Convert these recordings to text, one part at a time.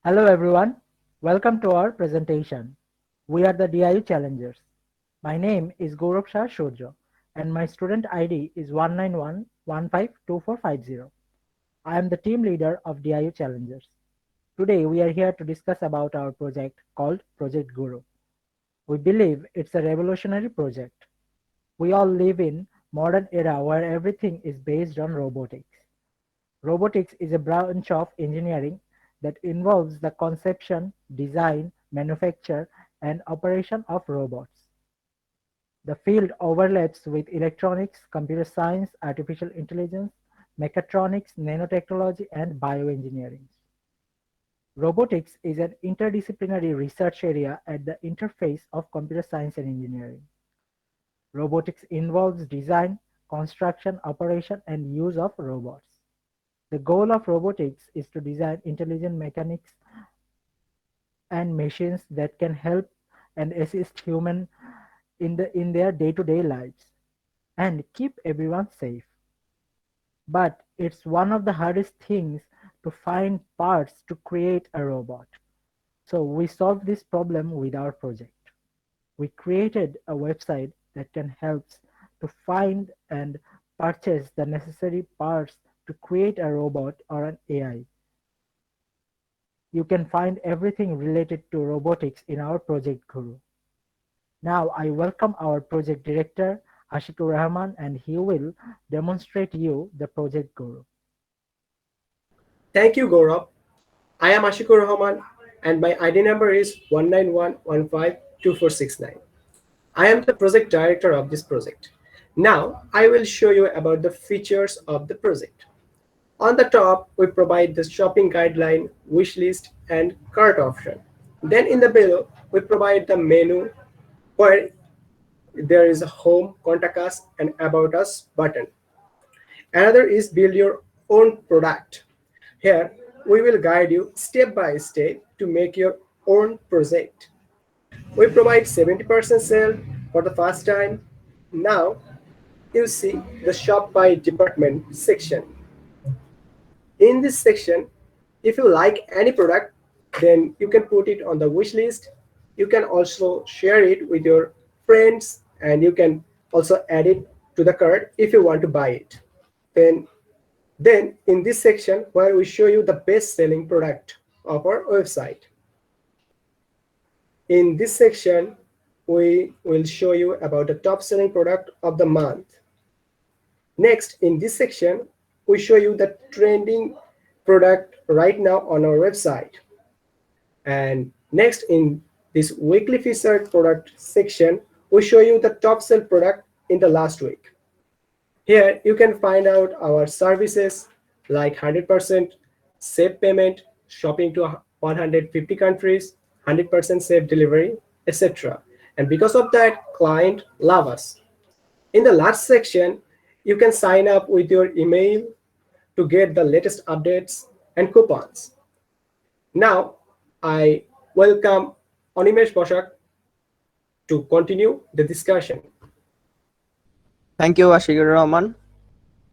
Hello everyone, welcome to our presentation. We are the DIU Challengers. My name is Gaurav Shah Shurjo and my student ID is 191152450. I am the team leader of DIU Challengers. Today we are here to discuss about our project called Project Guru. We believe it's a revolutionary project. We all live in modern era where everything is based on robotics. Robotics is a branch of engineering that involves the conception, design, manufacture, and operation of robots. The field overlaps with electronics, computer science, artificial intelligence, mechatronics, nanotechnology, and bioengineering. Robotics is an interdisciplinary research area at the interface of computer science and engineering. Robotics involves design, construction, operation, and use of robots. The goal of robotics is to design intelligent mechanics and machines that can help and assist humans in their day-to-day lives and keep everyone safe. But it's one of the hardest things to find parts to create a robot. So we solved this problem with our project. We created a website that can help to find and purchase the necessary parts to create a robot or an AI. You can find everything related to robotics in our Project Guru. Now I welcome our project director, Ashikur Rahman, and he will demonstrate you the Project Guru. Thank you, Gaurav. I am Ashikur Rahman and my ID number is 191152469. I am the project director of this project. Now, I will show you about the features of the project. On the top, we provide the shopping guideline, wish list, and cart option. Then in the below, we provide the menu where there is a home, contact us, and about us button. Another is build your own product. Here, we will guide you step by step to make your own project. We provide 70% sale for the first time. Now, you see the shop by department section. In this section, if you like any product, then you can put it on the wish list. You can also share it with your friends and you can also add it to the cart if you want to buy it. Then Then in this section where we show you the best selling product of our website. In this section, we will show you about the top selling product of the month. Next, in this section, we show you the trending product right now on our website. And next, in this weekly featured product section, we show you the top sell product in the last week. Here you can find out our services like 100% safe payment, shopping to 150 countries, 100% safe delivery, etc. And because of that, client love us. In the last section, you can sign up with your email to get the latest updates and coupons. Now, I welcome Animesh Boshak to continue the discussion. Thank you, Ashigir Rahman.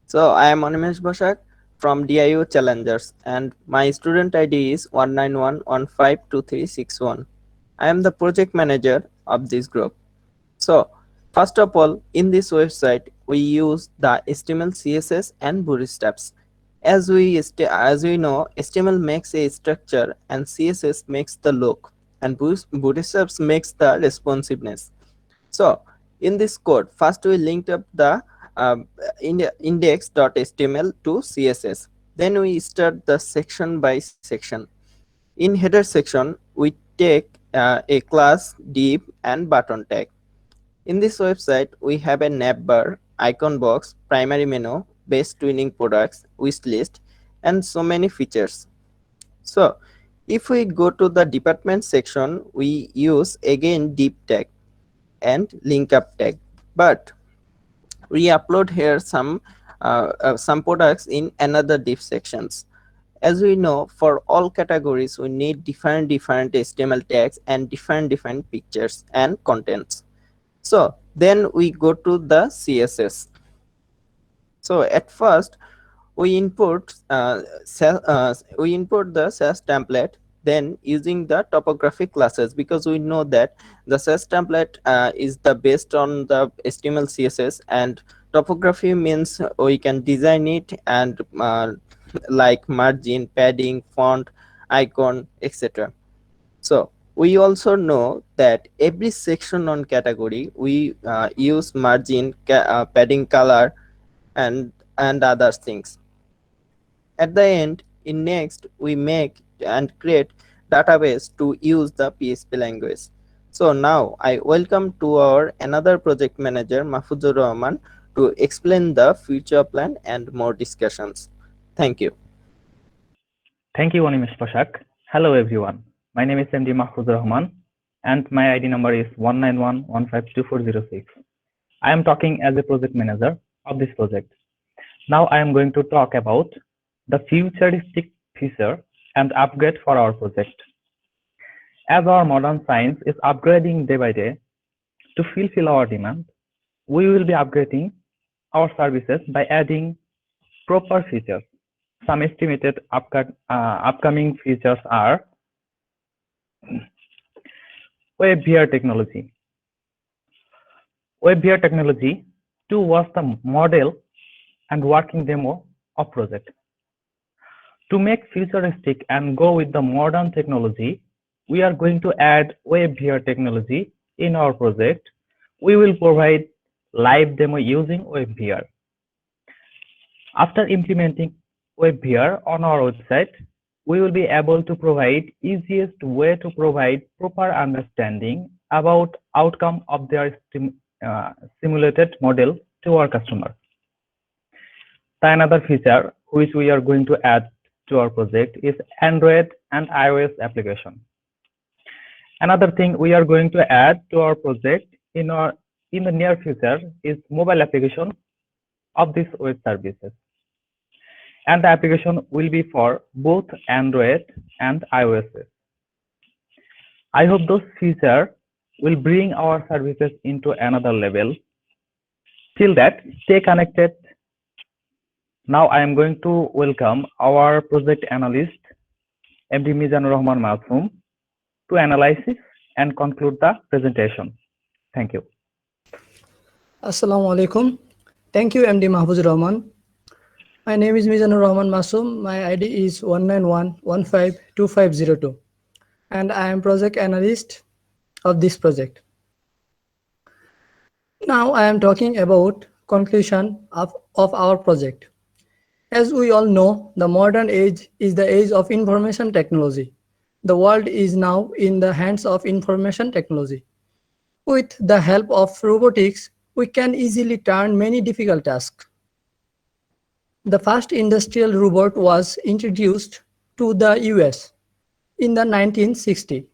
So, I am Animesh Bashak from DIU Challengers and my student ID is 191152361. I am the project manager of this group. So, first of all, in this website, we use the HTML, CSS, and bootstraps. As we know, HTML makes a structure, and CSS makes the look, and bootstraps makes the responsiveness. So, in this code, first we linked up the index.html to CSS. Then we start the section by section. In header section, we take a class, div, and button tag. In this website, we have a navbar, icon box, primary menu, best winning products, wish list, and so many features. So, if we go to the department section, we use again div tag and link up tag. But we upload here some products in another div sections. As we know, for all categories, we need different HTML tags and different pictures and contents. So then we go to the CSS. So at first we input the SAS template then using the topography classes, because we know that the SAS template is the based on the HTML CSS, and topography means we can design it and like margin, padding, font, icon, etc. So we also know that every section on category we use margin, padding, color, and other things. At the end, in Next, we make and create database to use the PHP language. So now I welcome to our another project manager, Mahfuzur Rahman, to explain the future plan and more discussions. Thank you. Thank you, Animesh Pashak. Hello, everyone. My name is MD Mahfuzur Rahman, and my ID number is 191152406. I am talking as a project manager of this project. Now I am going to talk about the futuristic feature and upgrade for our project. As our modern science is upgrading day by day, to fulfill our demand, we will be upgrading our services by adding proper features. Some estimated upcoming features are WebVR technology. WebVR technology 2 was the model and working demo of project. To make futuristic and go with the modern technology, we are going to add WebVR technology in our project. We will provide live demo using WebVR. After implementing WebVR on our website, we will be able to provide easiest way to provide proper understanding about outcome of their simulated model to our customer. Another feature which we are going to add to our project is Android and iOS application. Another thing we are going to add to our project in the near future is mobile application of these web services. And the application will be for both Android and iOS. I hope those features will bring our services into another level. Till that, stay connected. Now I am going to welcome our project analyst, MD Mizanur Rahman Masoom, to analyze it and conclude the presentation. Thank you. Assalamu alaikum. Thank you, MD Mahfuzur Rahman. My name is Mizanur Rahman Masoom. My ID is 191152502, and I am project analyst of this project. Now I am talking about conclusion of our project. As we all know, the modern age is the age of information technology. The world is now in the hands of information technology. With the help of robotics, we can easily turn many difficult tasks. The first industrial robot was introduced to the US in the 1960s.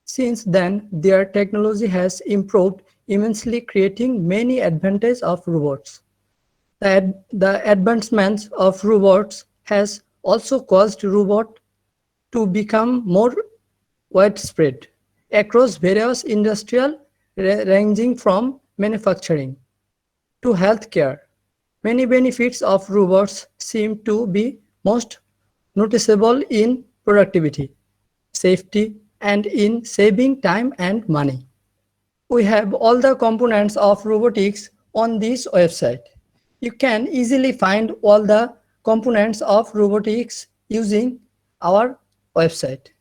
Since then, their technology has improved immensely, creating many advantages of robots. The advancements of robots has also caused robots to become more widespread across various industries ranging from manufacturing to healthcare. Many benefits of robots seem to be most noticeable in productivity, safety, and in saving time and money. We have all the components of robotics on this website. You can easily find all the components of robotics using our website.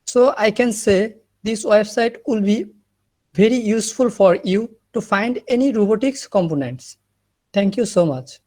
So I can say this website will be very useful for you to find any robotics components. Thank you so much.